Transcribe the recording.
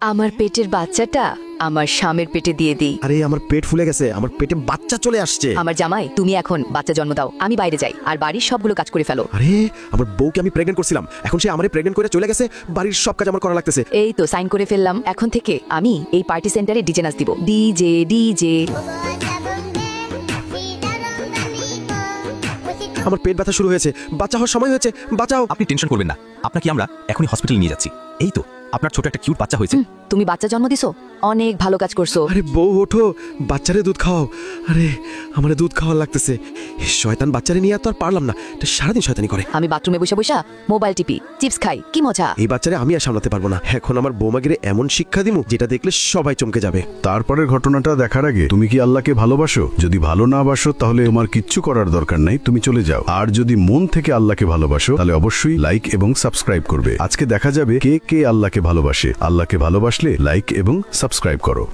আমার পেটের বাচ্চাটা আমার স্বামীর পেটে দিয়ে দিই। আরে আমার পেট ফুলে গেছে, আমার পেটে বাচ্চা চলে আসছে। আমার জামাই, তুমি এখন বাচ্চা জন্ম দাও, আমি বাইরে যাই আর বাড়ির সবগুলো কাজ করে ফেলো। আরে আমার বউকে আমি প্রেগনেন্ট করছিলাম, এখন সে আমারে প্রেগনেন্ট করে চলে গেছে, বাড়ির সব কাজ আমার করা লাগতেছে। এই তো সাইন করে ফেললাম, এখন থেকে আমি এই পার্টি সেন্টারে ডিজে নাচ দিব। DJ DJ. আমার পেট ব্যথা শুরু হয়েছে, বাচ্চা হওয়ার সময় হয়েছে, বাঁচাও। আপনি টেনশন করবেন না, আপনাকে আমরা এখনই হসপিটালে নিয়ে যাচ্ছি। এই তো আপনার ছোট একটা কিউট বাচ্চা হয়েছে। তুমি বাচ্চা জন্ম দিছো, অনেক ভালো কাজ করছো। আরে বউ ওঠো, বাচ্চারে দুধ খাওয়াও। আরে আমারে দুধ খাওয়ার লাগতেছে। শয়তান বাচ্চারে নিয়ে তো আর পারলাম না, এটা সারাদিন শয়তানি করে। আমি বাথরুমে বসে বসে মোবাইল টিপি, চিপস খাই, কি মজা। এই বাচ্চারে আমি আর সামলাতে পারবো না। এখন আমার বৌমাগিরে এমন শিক্ষা দিমু যেটা দেখলে সবাই চমকে যাবে। তারপরের ঘটনাটা দেখার আগে তুমি কি আল্লাহকে ভালোবাসো? যদি ভালো না বাসো তাহলে তোমার কিচ্ছু করার দরকার নাই, তুমি চলে যাও। আর যদি মন থেকে আল্লাহকে ভালোবাসো তাহলে অবশ্যই লাইক এবং সাবস্ক্রাইব করবে। আজকে দেখা যাবে কে কে আল্লাহকে ভালোবাসে। আল্লাহকে ভালোবাসলে লাইক এবং সাবস্ক্রাইব করো।